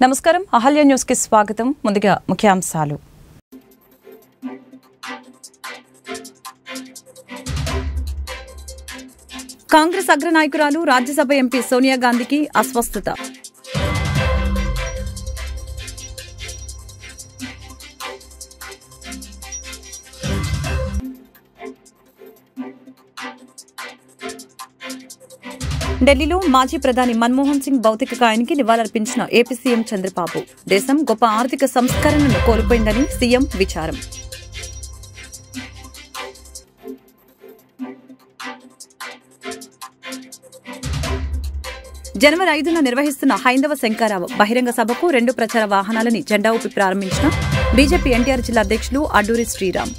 నమస్కారం అహల్య న్యూస్ కి స్వాగతం. ముందుగా ముఖ్యాంశాలు. కాంగ్రెస్ అగ్రనాయకురాలు రాజ్యసభ ఎంపీ సోనియా గాంధీకి అస్వస్థత. ఢిల్లీలో మాజీ ప్రధాని మన్మోహన్ సింగ్ భౌతిక కాయానికి నివాళులర్పించిన ఏపీ సీఎం చంద్రబాబు దేశం గొప్ప ఆర్థిక సంస్కరణను కోల్పోయిందని సీఎం విచారం. జనవరి 5న నిర్వహిస్తున్న హైందవ శంకరావ బహిరంగ సభకు 2 ప్రచార వాహనాలని జెండా ఊపి ప్రారంభించిన బీజేపీ ఎన్టీఆర్ జిల్లా అధ్యక్షులు అడ్డూరి శ్రీరామ్.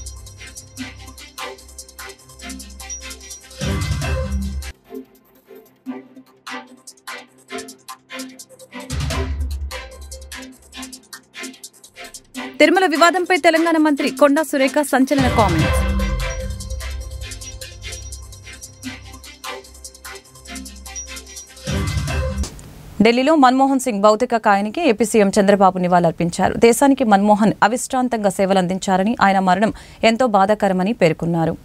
తిరుమల వివాదంపై తెలంగాణ మంత్రి కొండా సురేఖ సంచలన కామెంట్స్. ఢిల్లీలో మన్మోహన్ సింగ్ భౌతిక కాయానికి ఏపీ సీఎం చంద్రబాబు నివాళులర్పించారు. దేశానికి మన్మోహన్ అవిశ్రాంతంగా సేవలందించారని, ఆయన మరణం ఎంతో బాధాకరమని పేర్కొన్నారు.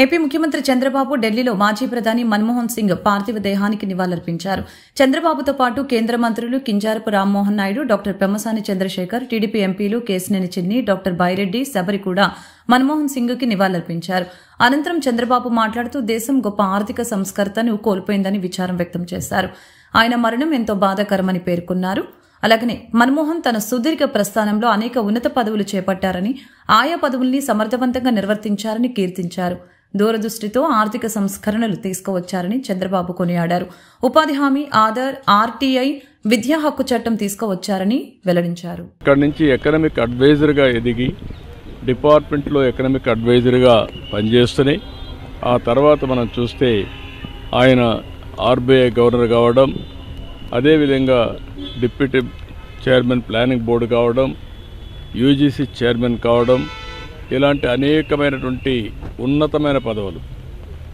ఏపీ ముఖ్యమంత్రి చంద్రబాబు ఢిల్లీలో మాజీ ప్రధాని మన్మోహన్ సింగ్ పార్థివ దేహానికి నివాళులర్పించారు. చంద్రబాబుతో పాటు కేంద్ర మంత్రులు కింజారపు రామ్మోహన్ నాయుడు, డాక్టర్ పెమ్మసాని చంద్రశేఖర్, టీడీపీ ఎంపీలు కేశినేని చిన్ని, డాక్టర్ బైరెడ్డి, శబరి కూడా మన్మోహన్ సింగ్ కి నివాళులర్పించారు. అనంతరం చంద్రబాబు మాట్లాడుతూ దేశం గొప్ప ఆర్థిక సంస్కర్తను కోల్పోయిందని విచారం వ్యక్తం చేశారు. ఆయన మరణం ఎంతో బాధాకరమని పేర్కొన్నారు. అలాగనే మన్మోహన్ తన సుదీర్ఘ ప్రస్థానంలో అనేక ఉన్నత పదవులు చేపట్టారని, ఆయా పదవుల్ని సమర్థవంతంగా నిర్వర్తించారని కీర్తించారు. దూరదృష్టితో ఆర్థిక సంస్కరణలు తీసుకువచ్చారని చంద్రబాబు కొనియాడారు. ఉపాధి హామీ, ఆధార్, ఆర్టీఐ, విద్యా హక్కు చట్టం తీసుకువచ్చారని వెల్లడించారు. ఇక్కడ నుంచి ఎకనామిక్ అడ్వైజర్గా ఎదిగి డిపార్ట్మెంట్లో ఎకనామిక్ అడ్వైజర్గా పనిచేస్తున్నాయి. ఆ తర్వాత మనం చూస్తే ఆయన ఆర్బీఐ గవర్నర్ కావడం, అదేవిధంగా డిప్యూటీ చైర్మన్ ప్లానింగ్ బోర్డు కావడం, యూజీసీ చైర్మన్ కావడం, ఇలాంటి అనేకమైనటువంటి ఉన్నతమైన పదవులు,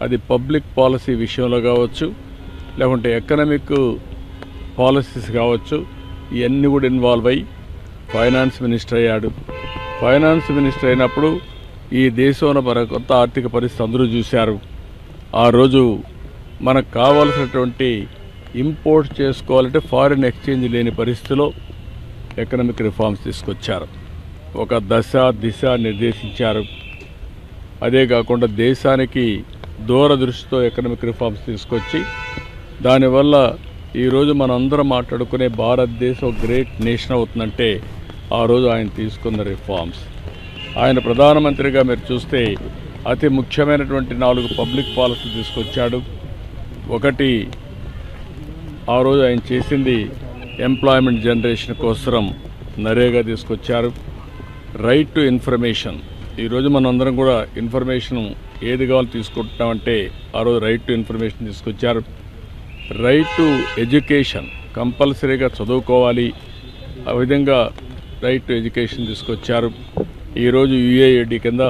అది పబ్లిక్ పాలసీ విషయంలో కావచ్చు, లేకుంటే ఎకనామిక్ పాలసీస్ కావచ్చు, ఇవన్నీ కూడా ఇన్వాల్వ్ అయ్యి ఫైనాన్స్ మినిస్టర్ అయ్యాడు. ఫైనాన్స్ మినిస్టర్ అయినప్పుడు ఈ దేశంలో మన కొత్త ఆర్థిక పరిస్థితి అందరూ చూశారు. ఆ రోజు మనకు కావాల్సినటువంటి ఇంపోర్ట్ చేసుకోవాలంటే ఫారిన్ ఎక్స్చేంజ్ లేని పరిస్థితిలో ఎకనామిక్ రిఫార్మ్స్ తీసుకొచ్చారు. ఒక దిశ నిర్దేశించారు. అదే కాకుండా దేశానికి దూరదృష్టితో ఎకనామిక్ రిఫార్మ్స్ తీసుకొచ్చి దానివల్ల ఈరోజు మనందరం మాట్లాడుకునే భారతదేశం గ్రేట్ నేషన్ అవుతుందంటే ఆ రోజు ఆయన తీసుకున్న రిఫార్మ్స్. ఆయన ప్రధానమంత్రిగా మీరు చూస్తే అతి ముఖ్యమైనటువంటి 4 పబ్లిక్ పాలసీ తీసుకొచ్చాడు. ఒకటి, ఆ రోజు ఆయన చేసింది ఎంప్లాయ్మెంట్ జనరేషన్ కోసం నరేగా తీసుకొచ్చారు. రైట్ టు ఇన్ఫర్మేషన్, ఈరోజు మనం అందరం కూడా ఇన్ఫర్మేషన్ ఏది కావాలో తీసుకుంటామంటే ఆ రోజు రైట్ టు ఇన్ఫర్మేషన్ తీసుకొచ్చారు. రైట్ టు ఎడ్యుకేషన్, కంపల్సరీగా చదువుకోవాలి, ఆ విధంగా రైట్ టు ఎడ్యుకేషన్ తీసుకొచ్చారు. ఈరోజు యుఏఐడి కింద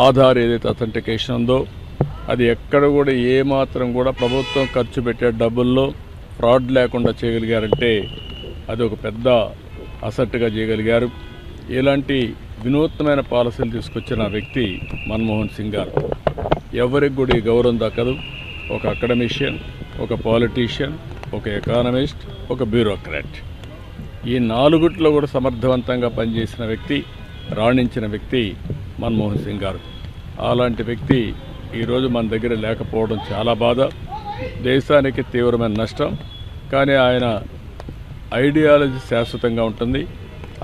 ఆధార్ ఏదైతే అథెంటికేషన్ ఉందో అది ఎక్కడ కూడా ఏమాత్రం కూడా ప్రభుత్వం ఖర్చు పెట్టే డబ్బుల్లో ఫ్రాడ్ లేకుండా చేయగలిగారంటే అది ఒక పెద్ద అసెట్గా చేయగలిగారు. ఇలాంటి వినూత్నమైన పాలసీలు తీసుకొచ్చిన వ్యక్తి మన్మోహన్ సింగ్ గారు. ఎవరికి కూడా ఈ గౌరవం దక్కదు. ఒక అకాడమిషియన్, ఒక పాలిటీషియన్, ఒక ఎకానమిస్ట్, ఒక బ్యూరోక్రాట్, ఈ 4 కూడా సమర్థవంతంగా పనిచేసిన వ్యక్తి, రాణించిన వ్యక్తి మన్మోహన్ సింగ్ గారు. అలాంటి వ్యక్తి ఈరోజు మన దగ్గర లేకపోవడం చాలా బాధ, దేశానికి తీవ్రమైన నష్టం. కానీ ఆయన ఐడియాలజీ శాశ్వతంగా ఉంటుంది.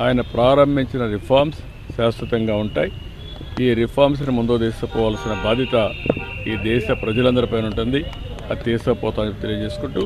ఆయన ప్రారంభించిన రిఫార్మ్స్ శాశ్వతంగా ఉంటాయి. ఈ రిఫార్మ్స్ని ముందు తీసుకుపోవాల్సిన బాధ్యత ఈ దేశ ప్రజలందరిపైన ఉంటుంది. అది తీసుకుపోతామని తెలియజేసుకుంటూ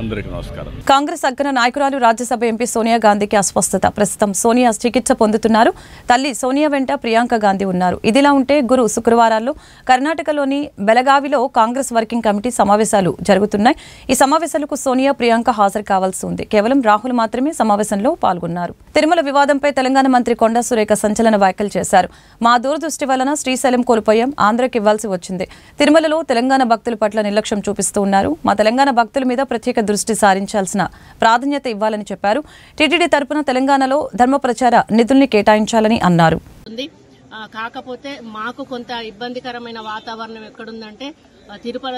అందరికీ నమస్కారం. కాంగ్రెస్ అగ్ర నాయకురాలు రాజ్యసభ ఎంపీ సోనియా గాంధీకి అస్వస్థత. ప్రస్తుతం సోనియా చికిత్స పొందుతున్నారు. తల్లి సోనియా వెంట ప్రియాంక గాంధీ ఉన్నారు. ఇదిలా ఉంటే శుక్రవారాల్లో కర్ణాటకలోని బెళగావిలో కాంగ్రెస్ వర్కింగ్ కమిటీ సమావేశాలు జరుగుతున్నాయి. ఈ సమావేశాలకు సోనియా, ప్రియాంక హాజరు కావాల్సి ఉంది. కేవలం రాహుల్ మాత్రమే సమావేశంలో పాల్గొన్నారు. తిరుమల వివాదంపై తెలంగాణ మంత్రి కొండా సురేఖ సంచలన వ్యాఖ్యలు చేశారు. మా దూరదృష్టి వలన శ్రీశైలం కోల్పోయాం, ఆంధ్రకి ఇవ్వాల్సి వచ్చింది. తిరుమలలో తెలంగాణ భక్తుల పట్ల నిర్లక్ష్యం చూపిస్తూ ఉన్నారు. మా తెలంగాణ భక్తుల మీద ప్రత్యేక దృష్టి సారించాల్సిన ప్రాధాన్యత ఇవ్వాలని చెప్పారు. టీటీడీ తరపున తెలంగాణలో ధర్మ ప్రచార నిధుల్ని కేటాయించాలని అన్నారు. కాకపోతే మాకు కొంత ఇబ్బందికరమైన వాతావరణం ఎక్కడుందంటే తిరుమల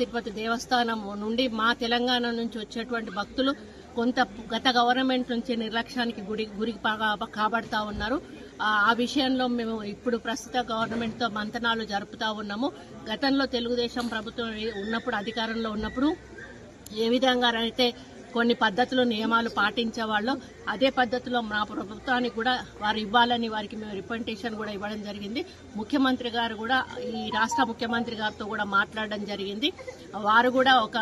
తిరుపతి దేవస్థానం నుండి మా తెలంగాణ నుంచి వచ్చేటువంటి భక్తులు కొంత గత గవర్నమెంట్ నుంచి నిర్లక్ష్యానికి గురి కాబడతా ఉన్నారు. ఆ విషయంలో మేము ఇప్పుడు ప్రస్తుత గవర్నమెంట్ తో మంతనాలు జరుపుతా ఉన్నాము. గతంలో తెలుగుదేశం ప్రభుత్వం ఉన్నప్పుడు అధికారంలో ఉన్నప్పుడు ఏ విధంగా అయితే కొన్ని పద్ధతులు నియమాలు పాటించేవాళ్ళు అదే పద్ధతిలో మా ప్రభుత్వానికి కూడా వారు ఇవ్వాలని వారికి మేము రిప్రజెంటేషన్ కూడా ఇవ్వడం జరిగింది. ముఖ్యమంత్రి గారు కూడా ఈ రాష్ట్ర ముఖ్యమంత్రి గారితో కూడా మాట్లాడడం జరిగింది. వారు కూడా ఒక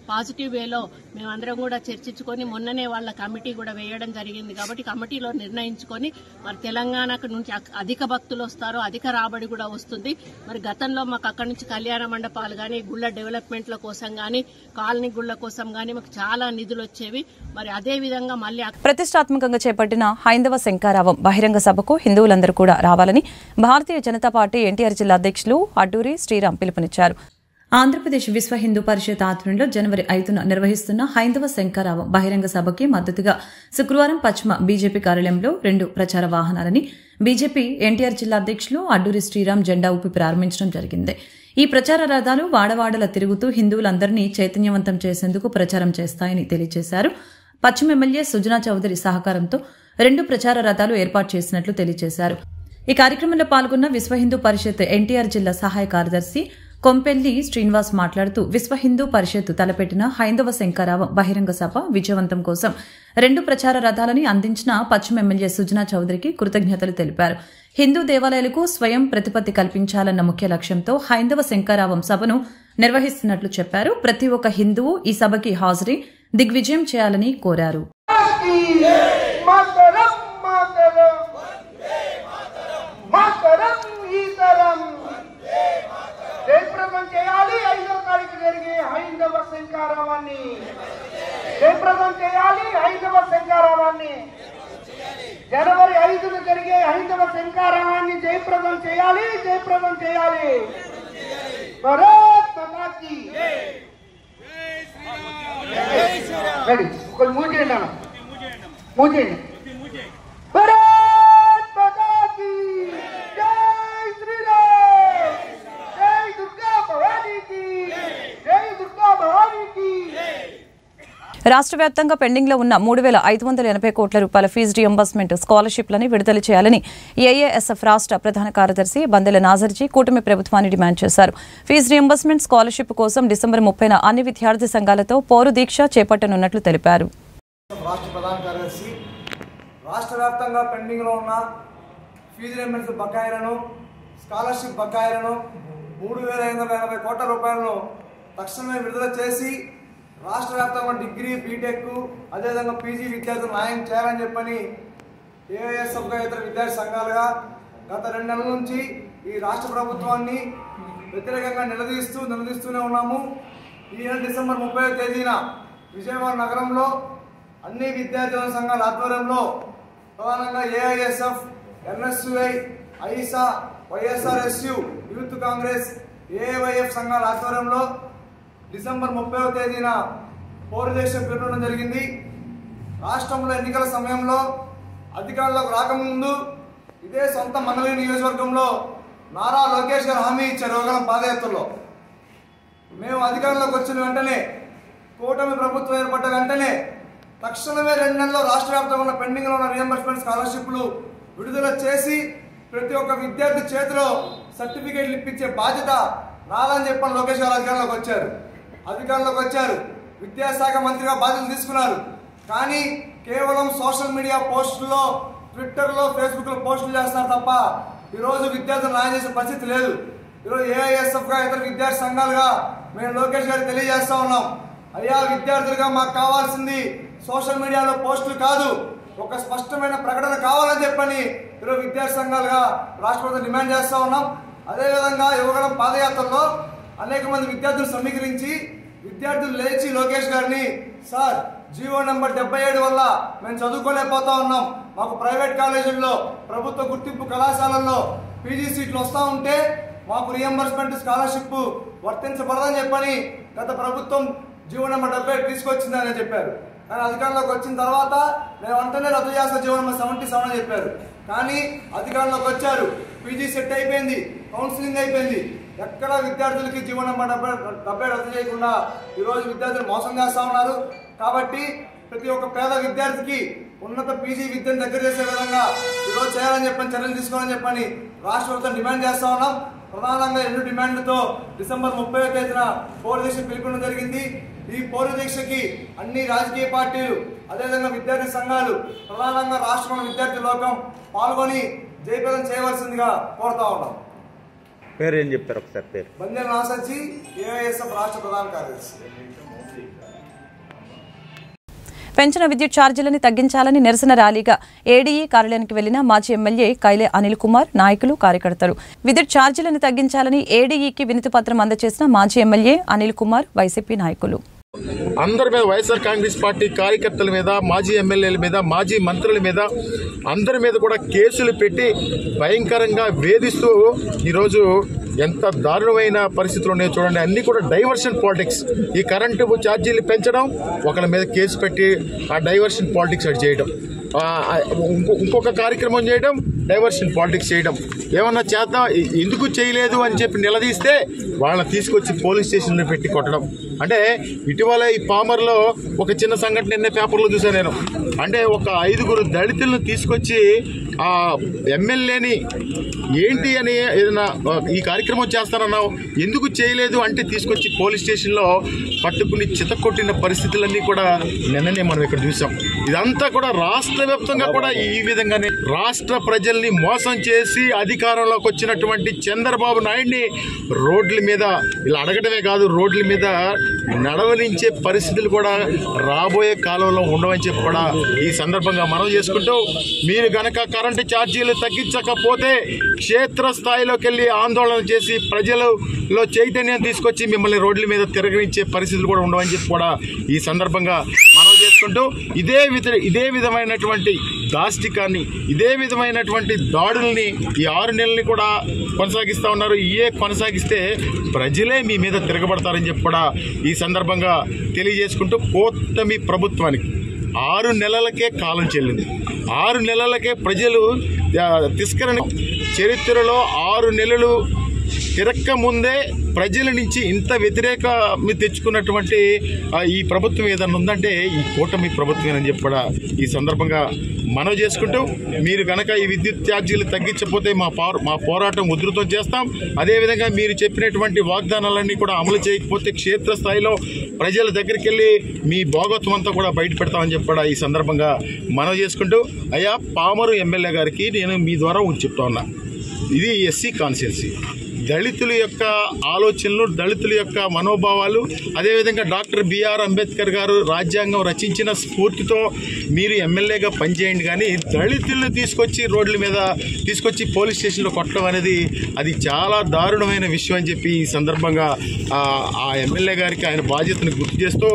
పాజిటివ్ వేలో మేమందరం కూడా చర్చించుకొని మొన్ననే వాళ్ళ కమిటీ కూడా వేయడం జరిగింది. కాబట్టి కమిటీలో నిర్ణయించుకొని మరి తెలంగాణకు నుంచి అధిక భక్తులు వస్తారో అధిక రాబడి కూడా వస్తుంది. మరి గతంలో మాకు అక్కడి నుంచి కళ్యాణ మండపాలు కానీ గుళ్ళ డెవలప్మెంట్ల కోసం కానీ కాలనీ గుళ్ళ కోసం కానీ మాకు చాలా నిధులు వచ్చేవి. మరి అదే విధంగా మళ్ళీ ప్రతిష్టాత్మకంగా చేపట్టిన హైందవ శంఖారావం బహిరంగ సభకు హిందువులందరూ కూడా రావాలని భారతీయ జనతా పార్టీ ఎన్టీఆర్ జిల్లా అధ్యక్షులు అడ్డూరి శ్రీరామ్ పిలుపునిచ్చారు. ఆంధ్రప్రదేశ్ విశ్వ హిందూ పరిషత్ ఆధ్వర్యంలో జనవరి 5న నిర్వహిస్తున్న హైందవ శంఖారావం బహిరంగ సభకి మద్దతుగా శుక్రవారం పశ్చిమ బీజేపీ కార్యాలయంలో 2 ప్రచార వాహనాలని బీజేపీ ఎన్టీఆర్ జిల్లా అధ్యక్షులు అడ్డూరి శ్రీరామ్ జెండా ఊపి ప్రారంభించడం జరిగింది. ఈ ప్రచార రథాలు వాడవాడల తిరుగుతూ హిందువులందరినీ చైతన్యవంతం చేసేందుకు ప్రచారం చేస్తాయని తెలియజేశారు. పశ్చిమ ఎమ్మెల్యే సుజనా చౌదరి సహకారంతో 2 ప్రచార రథాలు ఏర్పాటు చేసినట్లు తెలియజేశారు. ఈ కార్యక్రమంలో పాల్గొన్న విశ్వ హిందూ పరిషత్ ఎన్టీఆర్ జిల్లా సహాయ కార్యదర్శి కొంపెల్లి శ్రీనివాస్ మాట్లాడుతూ విశ్వ హిందూ పరిషత్ తలపెట్టిన హైందవ శంఖారావం బహిరంగ సభ విజయవంతం కోసం 2 ప్రచార రథాలని అందించిన పశ్చిమ ఎమ్మెల్యే సుజనా చౌదరికి కృతజ్ఞతలు తెలిపారు. హిందూ దేవాలయాలకు స్వయం ప్రతిపత్తి కల్పించాలన్న ముఖ్య లక్ష్యంతో హైందవ శంఖారావం సభను నిర్వహిస్తున్నట్లు చెప్పారు. ప్రతి ఒక్క హిందువు ఈ సభకి హాజరై దిగ్విజయం చేయాలని కోరారు. జయప్రదం చేయాలి 5వ తారీఖు జరిగే హైందవ శంఖారావాన్ని. జయప్రదం చేయాలి 5వ శంఖారావాన్ని. జనవరి 5న జరిగే హైందవ శంఖారావాన్ని జయప్రదం చేయాలి. జయప్రదం చేయాలి. భారత్ మాతా కీ జై. ఒకరు మూజేయండి అన్న, మూజేయండి. భారత్ మాతా కీ జై శ్రీరామ్. జై దుర్గా భవానీ కీ జై. దుర్గా భవానీ కీ. రాష్ట్ర వ్యాప్తంగా పెండింగ్ లో ఉన్న 3,580 కోట్ల రూపాయల ఫీజు రియంబర్స్మెంట్ స్కాలర్షిప్లని విడుదల చేయాలని ఏఏఎస్ఎఫ్ రాష్ట్ర ప్రధాన కార్యదర్శి బందెల నాజర్జీ కూటమి ప్రభుత్వాన్ని డిమాండ్ చేశారు. ఫీజు రియంబర్స్మెంట్ స్కాలర్షిప్ కోసం డిసెంబర్ 30న అన్ని విద్యార్థి సంఘాలతో పౌరు దీక్ష చేపట్టనున్నట్లు తెలిపారు. రాష్ట్ర ప్రధాన కార్యదర్శి రాష్ట్ర వ్యాప్తంగా పెండింగ్ లో ఉన్న ఫీజు రియంబర్స్మెంట్ బకాయిలను స్కాలర్షిప్ బకాయిలను 3,580 కోట్ల రూపాయలను తక్షణమే విడుదల చేసి రాష్ట్ర వ్యాప్తంగా డిగ్రీ బీటెక్ అదేవిధంగా పీజీ విద్యార్థులు న్యాయం చేయాలని చెప్పని ఏఐఎస్ఎఫ్గా ఇతర విద్యార్థి సంఘాలుగా గత 2 నెలల నుంచి ఈ రాష్ట్ర ప్రభుత్వాన్ని వ్యతిరేకంగా నిలదీస్తూనే ఉన్నాము. ఈ నెల డిసెంబర్ 30వ తేదీన విజయవాడ నగరంలో అన్ని విద్యార్థుల సంఘాల ఆధ్వర్యంలో ప్రధానంగా AISF, NSUI, AISA, YSRSU, youth Congress, AIYF సంఘాల ఆధ్వర్యంలో డిసెంబర్ 30వ తేదీన పౌరదేశం పెట్టడం జరిగింది. రాష్ట్రంలో ఎన్నికల సమయంలో అధికారంలోకి రాకముందు ఇదే సొంత మంగళగిరి నియోజకవర్గంలో నారా లోకేష్ గారు హామీ ఇచ్చారు. యోగలం పాదయాత్రలో మేము అధికారంలోకి వచ్చిన వెంటనే కూటమి ప్రభుత్వం ఏర్పడ్డ వెంటనే తక్షణమే 2 నెలల్లో రాష్ట్ర వ్యాప్తంగా ఉన్న పెండింగ్లో ఉన్న రియంబర్స్మెంట్ స్కాలర్షిప్లు విడుదల చేసి ప్రతి ఒక్క విద్యార్థి చేతిలో సర్టిఫికేట్లు ఇప్పించే బాధ్యత నాదని చెప్పని లోకేష్ గారు అధికారంలోకి వచ్చారు. విద్యాశాఖ మంత్రిగా బాధ్యతలు తీసుకున్నారు. కానీ కేవలం సోషల్ మీడియా పోస్టుల్లో, ట్విట్టర్లో, ఫేస్బుక్లో పోస్టులు చేస్తారు తప్ప ఈరోజు విద్యార్థులు న్యాయం చేసే పరిస్థితి లేదు. ఈరోజు ఏఐఎస్ఎఫ్గా ఇతర విద్యార్థి సంఘాలుగా మేము లోకేష్ గారికి తెలియజేస్తా ఉన్నాం. అయ్యా విద్యార్థులుగా మాకు కావాల్సింది సోషల్ మీడియాలో పోస్టులు కాదు, ఒక స్పష్టమైన ప్రకటన కావాలని చెప్పని ఈరోజు విద్యార్థి సంఘాలుగా రాష్ట్ర ప్రభుత్వం డిమాండ్ చేస్తూ ఉన్నాం. అదేవిధంగా యువగళం పాదయాత్రలో అనేక మంది విద్యార్థులు సమీకరించి విద్యార్థులు లేచి లోకేష్ గారిని, సార్ జీవో నెంబర్ 77 వల్ల మేము చదువుకోలేకపోతా ఉన్నాం, మాకు ప్రైవేట్ కాలేజీల్లో ప్రభుత్వ గుర్తింపు కళాశాలల్లో పీజీ సీట్లు వస్తూ ఉంటే మాకు రియంబర్స్మెంట్ స్కాలర్షిప్ వర్తించబడదని చెప్పని గత ప్రభుత్వం జీవో నెంబర్ 70 తీసుకొచ్చిందని చెప్పారు. కానీ అధికారంలోకి వచ్చిన తర్వాత మేము వెంటనే రద్దు చేస్తాం జీవో నెంబర్ 77 అని చెప్పారు. కానీ అధికారంలోకి వచ్చారు, పీజీ సెట్ అయిపోయింది, కౌన్సిలింగ్ అయిపోయింది, ఎక్కడ విద్యార్థులకి జీవో నెంబర్ 70 రద్దు చేయకుండా ఈరోజు విద్యార్థులు మోసం చేస్తూ ఉన్నారు. కాబట్టి ప్రతి ఒక్క పేద విద్యార్థికి ఉన్నత పీజీ విద్యను దగ్గర చేసే విధంగా ఈరోజు చేయాలని చెప్పని చర్యలు తీసుకోవాలని చెప్పని రాష్ట్ర ప్రభుత్వం డిమాండ్ చేస్తూ ఉన్నాం. ప్రధానంగా 2 డిమాండ్లతో డిసెంబర్ 30వ తేదీన పౌర దీక్ష పిలుపుకోవడం జరిగింది. ఈ పౌర దీక్షకి అన్ని రాజకీయ పార్టీలు, అదేవిధంగా విద్యార్థి సంఘాలు, ప్రధానంగా రాష్ట్రంలో విద్యార్థి లోకం పాల్గొని జయప్రదం చేయవలసిందిగా కోరుతా ఉన్నాం. పేరు ఏం చెప్తారు ఒకసారి? పేరు బందెల నాసర్జీ, ఏఐఎస్ఎఫ్ రాష్ట్ర ప్రధాన కార్యదర్శి. పెంచిన విద్యుత్ ఛార్జీలను తగ్గించాలని నిరసన ర్యాలీగా ఏడీఈ కార్యాలయానికి వెళ్లిన మాజీ ఎమ్మెల్యే కైలే అనిల్ కుమార్, నాయకులు, కార్యకర్తలు. విద్యుత్ ఛార్జీలను తగ్గించాలని ఏడీఈకి వినతి పత్రం అందజేసిన మాజీ ఎమ్మెల్యే అనిల్ కుమార్, వైసీపీ నాయకులు. అందరి మీద, వైఎస్ఆర్ కాంగ్రెస్ పార్టీ కార్యకర్తల మీద, మాజీ ఎమ్మెల్యేల మీద, మాజీ మంత్రుల మీద, అందరి మీద కూడా కేసులు పెట్టి భయంకరంగా వేధిస్తూ ఈరోజు ఎంత దారుణమైన పరిస్థితులు ఉన్నాయో చూడండి. అన్ని కూడా డైవర్షన్ పాలిటిక్స్. ఈ కరెంటు ఛార్జీలు పెంచడం, ఒకళ్ళ మీద కేసు పెట్టి ఆ డైవర్షన్ పాలిటిక్స్ అది చేయడం, ఇంకొక కార్యక్రమం చేయడం, డైవర్షన్ పాలిటిక్స్ చేయడం. ఏమన్నా చేద్దాం, ఎందుకు చేయలేదు అని చెప్పి నిలదీస్తే వాళ్ళని తీసుకొచ్చి పోలీస్ స్టేషన్లో పెట్టి కొట్టడం. అంటే ఇటీవల ఈ పామర్లో ఒక చిన్న సంఘటన నిన్న పేపర్లో చూసాను నేను. అంటే ఒక 5 దళితులను తీసుకొచ్చి ఆ ఎమ్మెల్యేని ఏంటి అని ఏదైనా ఈ కార్యక్రమం చేస్తానన్నావు, ఎందుకు చేయలేదు అంటే తీసుకొచ్చి పోలీస్ స్టేషన్లో పట్టుకుని చితకొట్టిన పరిస్థితులన్నీ కూడా నిన్ననే మనం ఇక్కడ చూసాం. ఇదంతా కూడా రాష్ట్ర వ్యాప్తంగా కూడా ఈ విధంగానే రాష్ట్ర ప్రజల్ని మోసం చేసి అధికారంలోకి వచ్చినటువంటి చంద్రబాబు నాయుడిని రోడ్ల మీద ఇలా అడగడమే కాదు, రోడ్ల మీద నడవలించే పరిస్థితులు కూడా రాబోయే కాలంలో ఉండవని చెప్పి కూడా ఈ సందర్భంగా మనం చేసుకుంటూ, మీరు గనక కరెంటు ఛార్జీలు తగ్గించకపోతే క్షేత్రస్థాయిలోకి వెళ్ళి ఆందోళన చేసి ప్రజలలో చైతన్యం తీసుకొచ్చి మిమ్మల్ని రోడ్ల మీద తిరగనిచ్చే పరిస్థితులు కూడా ఉండవని చెప్పి కూడా ఈ సందర్భంగా మనం చేసుకుంటూ, ఇదే విధమైనటువంటి దాష్టికాన్ని, ఇదే విధమైనటువంటి దాడుల్ని ఈ 6 నెలల్ని కూడా కొనసాగిస్తూ ఉన్నారు. కొనసాగిస్తే ప్రజలే మీ మీద తిరగబడతారని చెప్పి కూడా ఈ సందర్భంగా తెలియజేసుకుంటూ, కూటమి ప్రభుత్వానికి 6 నెలలకే కాలం చెల్లింది. 6 నెలలకే ప్రజలు తిరస్కరణ. చరిత్రలో 6 నెలలు తిరక్క ముందే ప్రజల నుంచి ఇంత వ్యతిరేకం తెచ్చుకున్నటువంటి ఈ ప్రభుత్వం ఏదన్నా ఉందంటే ఈ కూటమి ప్రభుత్వం అని చెప్పి కూడా ఈ సందర్భంగా మనం చేసుకుంటూ, మీరు కనుక ఈ విద్యుత్ ఛార్జీలు తగ్గించకపోతే మా పోరాటం ఉధృతం చేస్తాం. అదేవిధంగా మీరు చెప్పినటువంటి వాగ్దానాలన్నీ కూడా అమలు చేయకపోతే క్షేత్రస్థాయిలో ప్రజల దగ్గరికి వెళ్ళి మీ భోగత్వం అంతా కూడా బయట పెడతామని చెప్పి కూడా ఈ సందర్భంగా మనం చేసుకుంటూ, అయ్యా పామరు ఎమ్మెల్యే గారికి నేను మీ ద్వారా చెప్తా ఉన్నా, ఇది ఎస్సీ కాన్స్టిట్యున్సీ. దళితుల యొక్క ఆలోచనలు, దళితుల యొక్క మనోభావాలు, అదేవిధంగా డాక్టర్ బిఆర్ అంబేద్కర్ గారు రాజ్యాంగం రచించిన స్ఫూర్తితో మీరు ఎమ్మెల్యేగా పనిచేయండి. కానీ దళితులను తీసుకొచ్చి రోడ్ల మీద తీసుకొచ్చి పోలీస్ స్టేషన్లో కొట్టడం అనేది అది చాలా దారుణమైన విషయం అని చెప్పి ఈ సందర్భంగా ఆ ఎమ్మెల్యే గారికి ఆయన బాధ్యతను గుర్తు చేస్తూ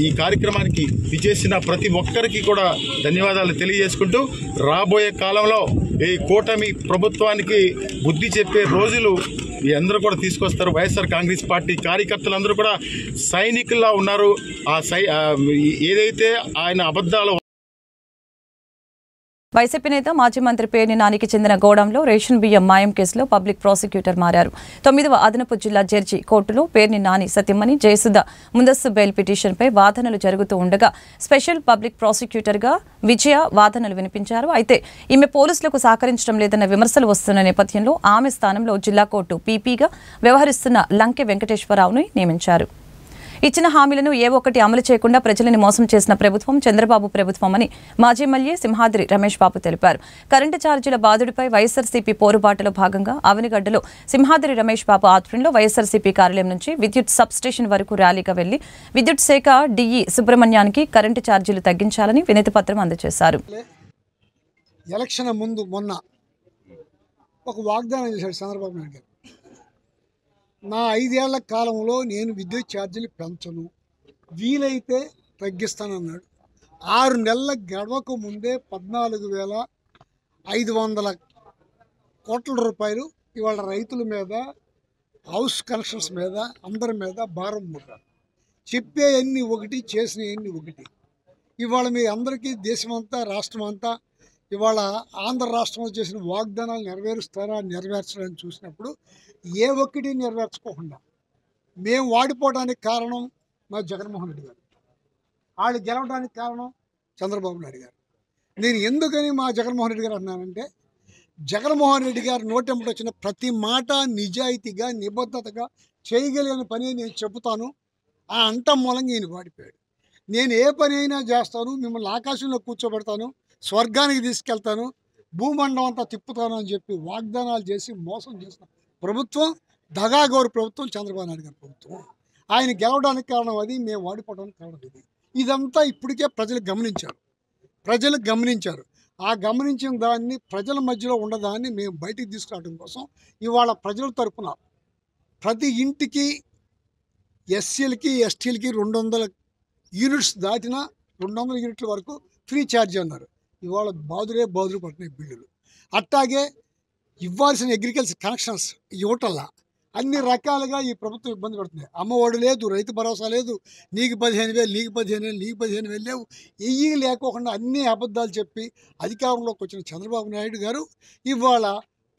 ఈ కార్యక్రమానికి విచ్చేసిన ప్రతి ఒక్కరికి కూడా ధన్యవాదాలు తెలియజేసుకుంటూ, రాబోయే కాలంలో ఈ కూటమి ప్రభుత్వానికి బుద్ధి చెప్పే రోజులు మీ అందరూ కూడా తీసుకొస్తారు. వైఎస్ఆర్ కాంగ్రెస్ పార్టీ కార్యకర్తలందరూ కూడా సైనికుల్లా ఉన్నారు. ఏదైతే ఆయన అబద్ధాలు. వైసీపీ నేత మాజీ మంత్రి పేర్ని నానికి చెందిన గోడంలో రేషన్ బియ్యం మాయం కేసులో పబ్లిక్ ప్రాసిక్యూటర్ మారారు. 9వ అదనపు జిల్లా జడ్జి కోర్టులో పేర్ని నాని సతీమణి జయసుధ ముందస్తు బెయిల్ పిటిషన్పై వాదనలు జరుగుతూ ఉండగా స్పెషల్ పబ్లిక్ ప్రాసిక్యూటర్గా విజయ వాదనలు వినిపించారు. అయితే ఈమె పోలీసులకు సహకరించడం లేదన్న విమర్శలు వస్తున్న నేపథ్యంలో ఆమె స్థానంలో జిల్లా కోర్టు పీపీగా వ్యవహరిస్తున్న లంకె వెంకటేశ్వరరావును నియమించారు. ఇచ్చిన హామీలను ఏ ఒక్కటి అమలు చేయకుండా ప్రజలని మోసం చేసిన ప్రభుత్వం చంద్రబాబు ప్రభుత్వం అని మాజీ ఎమ్మెల్యే సింహాద్రి రమేష్ బాబు తెలిపారు. కరెంటు ఛార్జీల బాధుడిపై వైఎస్ఆర్సీపీ పోరుబాటులో భాగంగా అవనిగడ్డలో సింహాద్రి రమేష్ బాబు ఆధ్వర్యంలో వైఎస్ఆర్సీపీ కార్యాలయం నుంచి విద్యుత్ సబ్ స్టేషన్ వరకు ర్యాలీగా వెళ్లి విద్యుత్ శాఖ డిఈ సుబ్రహ్మణ్యానికి కరెంటు ఛార్జీలు తగ్గించాలని వినతి పత్రం అందజేశారు. ఎలక్షన్ ముందు మొన్న ఒక వాగ్దానం చేశాడు చంద్రబాబు నాయుడు గారు. నా 5 ఏళ్ల కాలంలో నేను విద్యుత్ ఛార్జీలు పెంచను, వీలైతే తగ్గిస్తానన్నాడు. 6 నెలల గడవకు ముందే 14,500 కోట్ల రూపాయలు ఇవాళ రైతుల మీద, హౌస్ కనెక్షన్స్ మీద, అందరి మీద భారం మోపారు. చెప్పేవన్నీ ఒకటి, చేసినవన్నీ ఒకటి. ఇవాళ మీ అందరికీ దేశమంతా, రాష్ట్రం అంతా ఇవాళ ఆంధ్ర రాష్ట్రంలో చేసిన వాగ్దానాలు నెరవేరుస్తారా, నెరవేర్చడానికి చూసినప్పుడు ఏ ఒక్కటి నెరవేర్చుకోకుండా మేము వాడిపోవడానికి కారణం మా జగన్మోహన్ రెడ్డి గారు, వాళ్ళు గెలవడానికి కారణం చంద్రబాబు నాయుడు గారు. నేను ఎందుకని మా జగన్మోహన్ రెడ్డి గారు అన్నానంటే, జగన్మోహన్ రెడ్డి గారు నోటెంబడి వచ్చిన ప్రతి మాట నిజాయితీగా, నిబద్ధతగా చేయగలిగిన పని నేను చెబుతాను. ఆ అంటం మూలంగా ఈయన వాడిపోయాడు. నేను ఏ పని అయినా చేస్తాను, మిమ్మల్ని ఆకాశంలో కూర్చోబెడతాను, స్వర్గానికి తీసుకెళ్తాను, భూమండం అంతా తిప్పుతాను అని చెప్పి వాగ్దానాలు చేసి మోసం చేసిన ప్రభుత్వం దగాగోరు ప్రభుత్వం చంద్రబాబు నాయుడు గారి ప్రభుత్వం. ఆయన గెలవడానికి కారణం అది, మేము వాడిపోవడానికి కారణం ఇది. ఇదంతా ఇప్పటికే ప్రజలు గమనించారు. ఆ గమనించిన దాన్ని ప్రజల మధ్యలో ఉన్నదాన్ని మేము బయటికి తీసుకురావడం కోసం ఇవాళ ప్రజల తరపున ప్రతి ఇంటికి ఎస్సీలకి, ఎస్టీలకి 200 యూనిట్స్ దాటిన 200 యూనిట్ల వరకు ఫ్రీ ఛార్జ్ అన్నారు. ఇవాళ బాదురు పడుతున్నాయి బిల్లులు. అట్టాగే ఇవ్వాల్సిన అగ్రికల్చర్ కనెక్షన్స్ ఇవ్వటల్లా అన్ని రకాలుగా ఈ ప్రభుత్వం ఇబ్బంది పడుతుంది. అమ్మఒడి లేదు, రైతు భరోసా లేదు, నీకు 15,000, నీకు 15,000, నీకు 15,000 లేవు. ఇవి లేకోకుండా అన్ని అబద్ధాలు చెప్పి అధికారంలోకి వచ్చిన చంద్రబాబు నాయుడు గారు ఇవాళ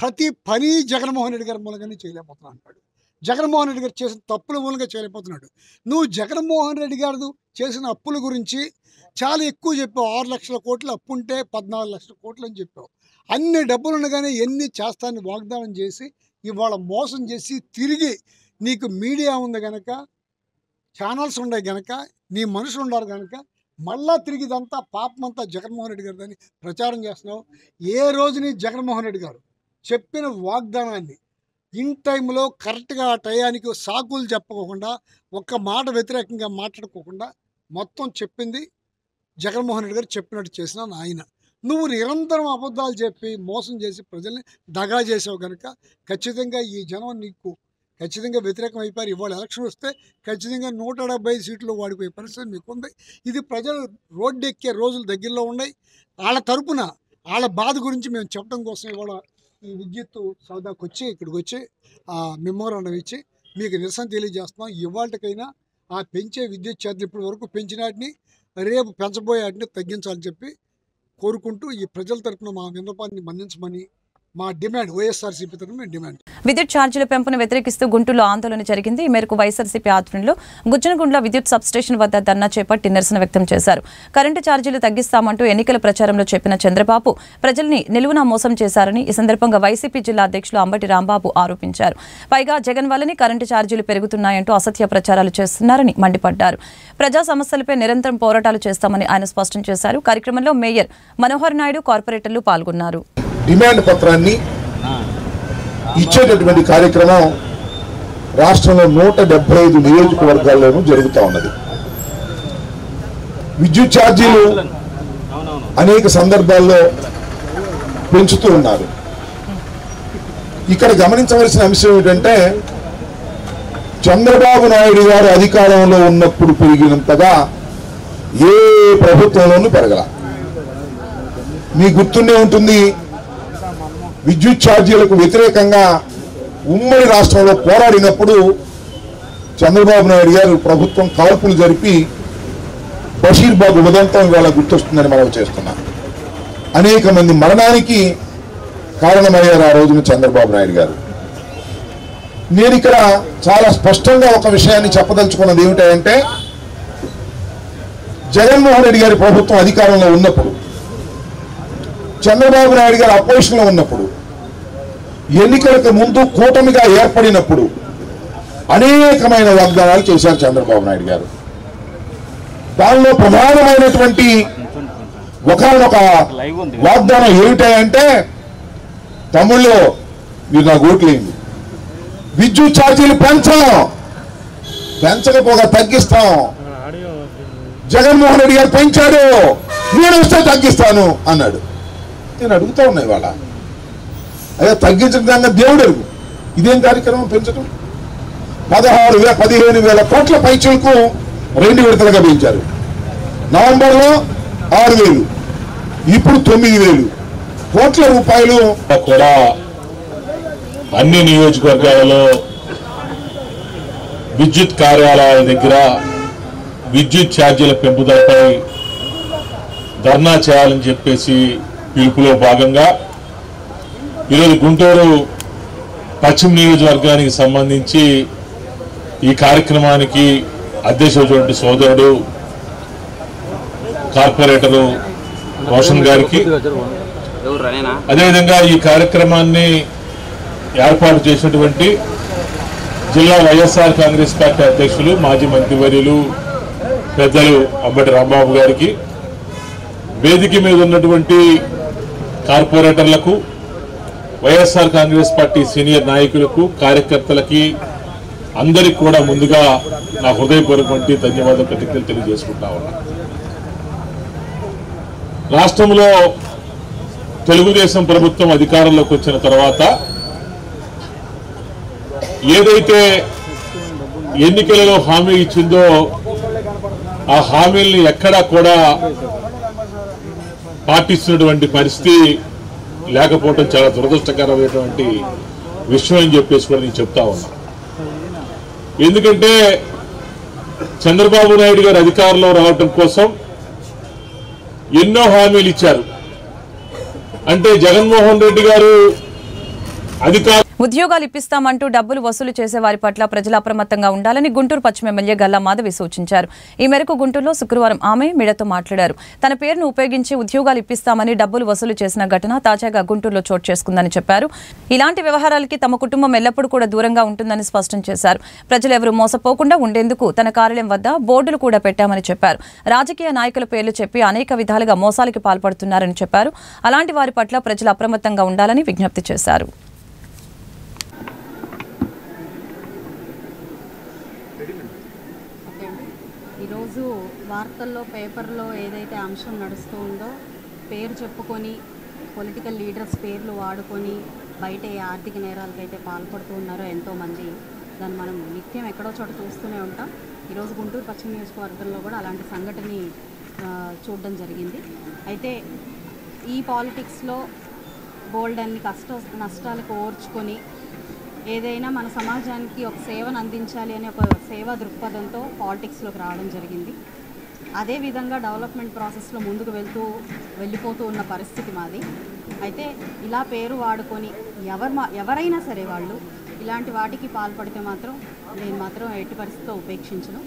ప్రతి పని జగన్మోహన్ రెడ్డి గారి మూలంగానే చేయలేకపోతున్నా అంటాడు. జగన్మోహన్ రెడ్డి గారు చేసిన తప్పుల మూలంగా చేయలేకపోతున్నాడు. నువ్వు జగన్మోహన్ రెడ్డి గారు చేసిన అప్పుల గురించి చాలా ఎక్కువ చెప్పావు. 6 లక్షల కోట్లు అప్పు ఉంటే 14 లక్షల కోట్లు అని చెప్పావు. అన్ని డబ్బులు ఉండగానే ఎన్ని చేస్తానని వాగ్దానం చేసి ఇవాళ మోసం చేసి తిరిగి నీకు మీడియా ఉంది కనుక, ఛానల్స్ ఉన్నాయి కనుక, నీ మనుషులు ఉన్నారు కనుక మళ్ళా తిరిగి ఇదంతా పాపమంతా జగన్మోహన్ రెడ్డి గారిదని ప్రచారం చేస్తున్నావు. ఏ రోజుని జగన్మోహన్ రెడ్డి గారు చెప్పిన వాగ్దానాన్ని ఇన్ టైంలో కరెక్ట్గా ఆ టయానికి సాకులు చెప్పకోకుండా, ఒక్క మాట వ్యతిరేకంగా మాట్లాడుకోకుండా మొత్తం చెప్పింది జగన్మోహన్ రెడ్డి గారు చెప్పినట్టు చేసిన ఆయన. నువ్వు నిరంతరం అబద్ధాలు చెప్పి మోసం చేసి ప్రజల్ని దగా చేసావు కనుక ఖచ్చితంగా ఈ జనం నీకు ఖచ్చితంగా వ్యతిరేకం అయిపోయారు. ఇవాళ ఎలక్షన్ వస్తే ఖచ్చితంగా 175 సీట్లు వాడిపోయే పరిస్థితి మీకుంది. ఇది ప్రజలు రోడ్డు ఎక్కే రోజులు దగ్గరలో ఉన్నాయి. వాళ్ళ తరపున వాళ్ళ బాధ గురించి మేము చెప్పడం కోసం ఇవాళ ఈ విద్యుత్ సౌదాకు వచ్చి ఇక్కడికి వచ్చి మెమోరాండం ఇచ్చి మీకు నిరసన తెలియజేస్తున్నాం. ఇవాళకైనా ఆ పెంచే విద్యుత్ ఛార్జీలు ఇప్పటి వరకు పెంచిన వాటిని రేపు పెంచబోయే వాటిని తగ్గించాలని చెప్పి కోరుకుంటూ ఈ ప్రజల తరపున మా విన్నపాన్ని మన్నించమని మా డిమాండ్, వైఎస్ఆర్సీపీ తరపున మేము డిమాండ్. విద్యుత్ ఛార్జీల పెంపును వ్యతిరేకిస్తూ గుంటూరులో ఆందోళన జరిగింది. ఈ మేరకు వైఎస్ఆర్సీపీ ఆధ్వర్యంలో గుజ్జనగుండ్ల విద్యుత్ సబ్స్టేషన్ వద్ద ధర్నా చేపట్టి నిరసన వ్యక్తం చేశారు. కరెంటు ఛార్జీలు తగ్గిస్తామంటూ ఎన్నికల ప్రచారంలో చెప్పిన చంద్రబాబు ప్రజల్ని నిలువునా మోసం చేశారని ఈ సందర్భంగా వైసీపీ జిల్లా అధ్యక్షులు అంబటి రాంబాబు ఆరోపించారు. పైగా జగన్ వల్లనే కరెంటు ఛార్జీలు పెరుగుతున్నాయంటూ అసత్య ప్రచారాలు చేస్తున్నారని మండిపడ్డారు. ప్రజా సమస్యలపై నిరంతరం పోరాటాలు చేస్తామని ఆయన స్పష్టం చేశారు. కార్యక్రమంలో మేయర్ మనోహర్ నాయుడు, కార్పొరేటర్లు పాల్గొన్నారు. డిమాండ్ పత్రాన్ని ఇచ్చేటటువంటి కార్యక్రమం రాష్ట్రంలో 175 నియోజకవర్గాల్లోనూ జరుగుతూ ఉన్నది. విద్యుత్ ఛార్జీలు అనేక సందర్భాల్లో పెంచుతూ ఉన్నారు. ఇక్కడ గమనించవలసిన అంశం ఏమిటంటే, చంద్రబాబు నాయుడు గారు అధికారంలో ఉన్నప్పుడు పెరిగినంతగా ఏ ప్రభుత్వంలోనూ పెరగల. మీకు గుర్తుండే ఉంటుంది, విద్యుత్ ఛార్జీలకు వ్యతిరేకంగా ఉమ్మడి రాష్ట్రంలో పోరాడినప్పుడు చంద్రబాబు నాయుడు గారు ప్రభుత్వం కాల్పులు జరిపి బషీర్బాగ్ ఉదంతం ఇవాళ గుర్తొస్తుందని మనం చేస్తున్నాం. అనేక మంది మరణానికి కారణమయ్యారు ఆ రోజున చంద్రబాబు నాయుడు గారు. నేను ఇక్కడ చాలా స్పష్టంగా ఒక విషయాన్ని చెప్పదలుచుకున్నది ఏమిటంటే, జగన్మోహన్ రెడ్డి గారి ప్రభుత్వం అధికారంలో ఉన్నప్పుడు, చంద్రబాబు నాయుడు గారు అపోజిషన్లో ఉన్నప్పుడు, ఎన్నికలకు ముందు కూటమిగా ఏర్పడినప్పుడు అనేకమైన వాగ్దానాలు చేశారు చంద్రబాబు నాయుడు గారు. దానిలో ప్రధానమైనటువంటి ఒకనొక వాగ్దానం ఏమిటంటే, తమ్ముళ్ళు మీరు నాకు ఓట్లేండి, విద్యుత్ ఛార్జీలు పెంచకపోగా తగ్గిస్తాం. జగన్మోహన్ రెడ్డి గారు పెంచాడు, నేను వస్తే తగ్గిస్తాను అన్నాడు. నేను అడుగుతా ఉన్నా ఇవాళ, అదే తగ్గించడం దేవుడు అడుగు, ఇదేం కార్యక్రమం పెంచడం? 15,000 కోట్ల పైచలకు 2 విడతలుగా పెంచారు. నవంబర్లో 6,000, ఇప్పుడు 9,000 కోట్ల రూపాయలు. కూడా అన్ని నియోజకవర్గాలలో విద్యుత్ కార్యాలయాల దగ్గర విద్యుత్ ఛార్జీల పెంపుదలపై ధర్నా చేయాలని చెప్పేసి పిలుపులో భాగంగా ఈరోజు గుంటూరు పశ్చిమ నియోజకవర్గానికి సంబంధించి ఈ కార్యక్రమానికి అధ్యక్షుడు సోదరుడు కార్పొరేటరు రోషన్ గారికి, అదేవిధంగా ఈ కార్యక్రమాన్ని ఏర్పాటు చేసినటువంటి జిల్లా వైఎస్ఆర్ కాంగ్రెస్ పార్టీ అధ్యక్షులు మాజీ మంత్రివర్యులు పెద్దలు అంబటి రాంబాబు గారికి, వేదిక మీద ఉన్నటువంటి కార్పొరేటర్లకు, వైఎస్ఆర్ కాంగ్రెస్ పార్టీ సీనియర్ నాయకులకు, కార్యకర్తలకి అందరికి కూడా ముందుగా నా హృదయపూర్వకమైన ధన్యవాదాలు కృతజ్ఞతలు తెలియజేసుకుంటా ఉన్నా. రాష్ట్రంలో తెలుగుదేశం ప్రభుత్వం అధికారంలోకి వచ్చిన తర్వాత ఏదైతే ఎన్నికలలో హామీ ఇచ్చిందో ఆ హామీల్ని ఎక్కడా కూడా పాటిస్తున్నటువంటి పరిస్థితి లేకపోవడం చాలా దురదృష్టకరమైనటువంటి విషయం అని చెప్పేసి కూడా నేను చెప్తా ఉన్నా. ఎందుకంటే చంద్రబాబు నాయుడు గారు అధికారంలో రావటం కోసం ఎన్నో హామీలు ఇచ్చారు. అంటే జగన్మోహన్ రెడ్డి గారు ఉద్యోగాలు ఇప్పిస్తామంటూ డబ్బులు వసూలు చేసే వారి పట్ల ప్రజలు అప్రమత్తంగా ఉండాలని గుంటూరు పశ్చిమ ఎమ్మెల్యే గల్లా మాధవి సూచించారు. ఈ మేరకు గుంటూరులో శుక్రవారం ఆమె మీడియాతో మాట్లాడారు. తన పేరును ఉపయోగించి ఉద్యోగాలు ఇప్పిస్తామని డబ్బులు వసూలు చేసిన ఘటన తాజాగా గుంటూరులో చోటు చేసుకుందని చెప్పారు. ఇలాంటి వ్యవహారాలకి తమ కుటుంబం ఎల్లప్పుడూ కూడా దూరంగా ఉంటుందని స్పష్టం చేశారు. ప్రజలు ఎవరూ మోసపోకుండా ఉండేందుకు తన కార్యాలయం వద్ద బోర్డులు కూడా పెట్టామని చెప్పారు. రాజకీయ నాయకుల పేర్లు చెప్పి అనేక విధాలుగా మోసాలకి పాల్పడుతున్నారని చెప్పారు. అలాంటి వారి పట్ల ప్రజలు అప్రమత్తంగా ఉండాలని విజ్ఞప్తి చేశారు. ఈరోజు వార్తల్లో పేపర్లో ఏదైతే అంశం నడుస్తూ ఉందో పేరు చెప్పుకొని పొలిటికల్ లీడర్స్ పేర్లు వాడుకొని బయట ఏ ఆర్థిక నేరాలకైతే పాల్పడుతూ ఉన్నారో ఎంతోమంది, దాన్ని మనం నిత్యం ఎక్కడో చోట చూస్తూనే ఉంటాం. ఈరోజు గుంటూరు పశ్చిమ నియోజకవర్గంలో కూడా అలాంటి సంఘటనని చూడడం జరిగింది. అయితే ఈ పాలిటిక్స్లో బోల్డ్ అన్ని నష్టాలకు ఓర్చుకొని ఏదైనా మన సమాజానికి ఒక సేవను అందించాలి అనే ఒక సేవా దృక్పథంతో పాలిటిక్స్లోకి రావడం జరిగింది. అదేవిధంగా డెవలప్మెంట్ ప్రాసెస్లో ముందుకు వెళ్ళిపోతూ ఉన్న పరిస్థితి మాది. అయితే ఇలా పేరు వాడుకొని ఎవరైనా సరే వాళ్ళు ఇలాంటి వాటికి పాల్పడితే మాత్రం నేను మాత్రం ఎట్టి పరిస్థితిలో ఉపేక్షించను.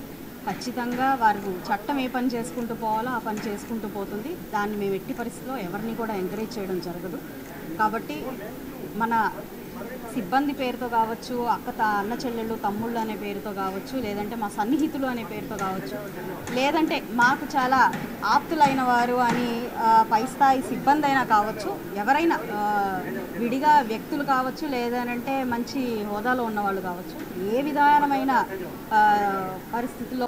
ఖచ్చితంగా వారు చట్టం ఏ పని చేసుకుంటూ పోవాలో ఆ పని చేసుకుంటూ పోతుంది. దాన్ని మేము ఎట్టి పరిస్థితిలో ఎవరిని కూడా ఎంకరేజ్ చేయడం జరగదు. కాబట్టి మన సిబ్బంది పేరుతో కావచ్చు, అన్న చెల్లెళ్ళు తమ్ముళ్ళు అనే పేరుతో కావచ్చు, లేదంటే మా సన్నిహితులు అనే పేరుతో కావచ్చు, లేదంటే మాకు చాలా ఆప్తులైన వారు అని పై స్థాయి సిబ్బంది అయినా కావచ్చు, ఎవరైనా విడిగా వ్యక్తులు కావచ్చు, లేదంటే మంచి హోదాలో ఉన్నవాళ్ళు కావచ్చు, ఏ విధానమైన పరిస్థితుల్లో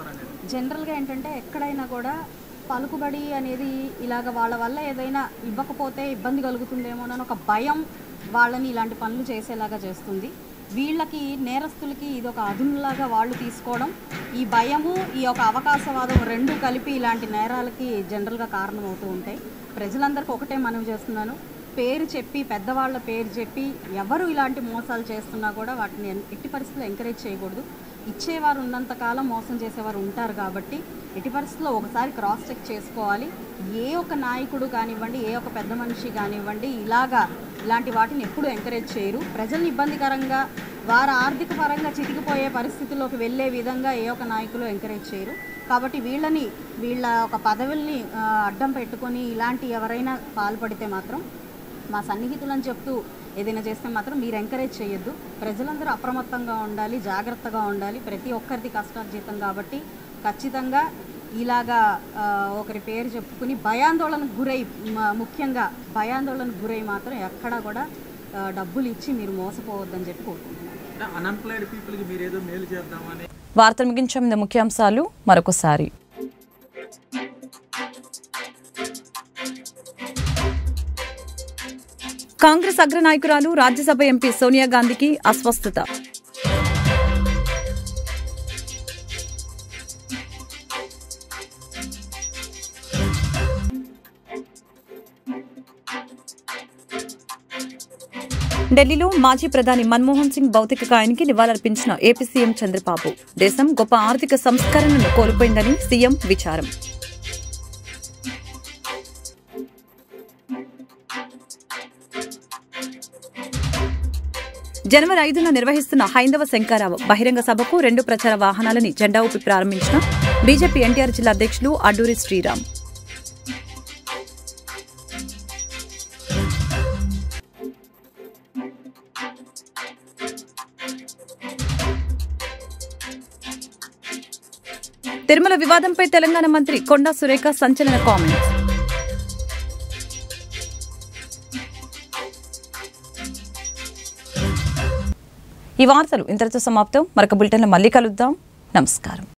జనరల్గా ఏంటంటే ఎక్కడైనా కూడా పలుకుబడి అనేది ఇలాగ వాళ్ళ వల్ల ఏదైనా ఇవ్వకపోతే ఇబ్బంది కలుగుతుందేమోనని ఒక భయం వాళ్ళని ఇలాంటి పనులు చేసేలాగా చేస్తుంది. వీళ్ళకి నేరస్తులకి ఇది ఒక అదునులాగా వాళ్ళు తీసుకోవడం, ఈ భయము ఈ యొక్క అవకాశవాదం రెండు కలిపి ఇలాంటి నేరాలకి జనరల్గా కారణమవుతూ ఉంటాయి. ప్రజలందరికీ ఒకటే మనవి చేస్తున్నాను, పేరు చెప్పి పెద్దవాళ్ళ పేరు చెప్పి ఎవరు ఇలాంటి మోసాలు చేస్తున్నా కూడా వాటిని ఎట్టి పరిస్థితుల్లో ఎంకరేజ్ చేయకూడదు. ఇచ్చేవారు ఉన్నంతకాలం మోసం చేసేవారు ఉంటారు కాబట్టి ఎట్టి పరిస్థితుల్లో ఒకసారి క్రాస్ చెక్ చేసుకోవాలి. ఏ ఒక నాయకుడు కానివ్వండి, ఏ ఒక పెద్ద మనిషి కానివ్వండి ఇలాంటి వాటిని ఎప్పుడూ ఎంకరేజ్ చేయరు. ప్రజల్ని ఇబ్బందికరంగా వారు ఆర్థిక పరంగా చితికిపోయే పరిస్థితుల్లోకి వెళ్ళే విధంగా ఏ ఒక నాయకులు ఎంకరేజ్ చేయరు. కాబట్టి వీళ్ళ ఒక పదవుల్ని అడ్డం పెట్టుకొని ఇలాంటి ఎవరైనా పాల్పడితే మాత్రం మా సన్నిహితులని చెప్తూ ఏదైనా చేస్తే మాత్రం మీరు ఎంకరేజ్ చేయొద్దు. ప్రజలందరూ అప్రమత్తంగా ఉండాలి, జాగ్రత్తగా ఉండాలి. ప్రతి ఒక్కరిది కష్టార్జితం కాబట్టి ఖచ్చితంగా ఇలాగా ఒకరి పేరు చెప్పుకుని ముఖ్యంగా భయాందోళనకు గురై మాత్రం ఎక్కడా కూడా డబ్బులు ఇచ్చి మీరు మోసపోవద్దని చెప్పి కోరుకుంటున్నాను. అన్ఎంప్లాయిడ్ పీపుల్కి మీరు ఏదో మేలు చేద్దామని. వార్తలు ముగించే ముందు ముఖ్యాంశాలు మరొకసారి. కాంగ్రెస్ అగ్రనాయకురాలు రాజ్యసభ ఎంపీ సోనియా గాంధీకి అస్వస్థత. ఢిల్లీలో మాజీ ప్రధాని మన్మోహన్ సింగ్ భౌతిక కాయానికి నివాళులర్పించిన ఏపీ సీఎం చంద్రబాబు దేశం గొప్ప ఆర్థిక సంస్కరణను కోల్పోయిందని సీఎం విచారం. జనవరి 5న నిర్వహిస్తున్న హైందవ శంకరావు బహిరంగ సభకు 2 ప్రచార వాహనాలని జెండా ఊపి ప్రారంభించిన బీజేపీ ఎన్టీఆర్ జిల్లా అధ్యక్షులు అడ్డూరి శ్రీరామ్. తిరుమల వివాదంపై తెలంగాణ మంత్రి కొండా సురేఖ సంచలన కామెంట్స్. ఈ వార్తలు ఇంతటితో సమాప్తం. మరొక బులెటిన్లో మళ్ళీ కలుద్దాం. నమస్కారం.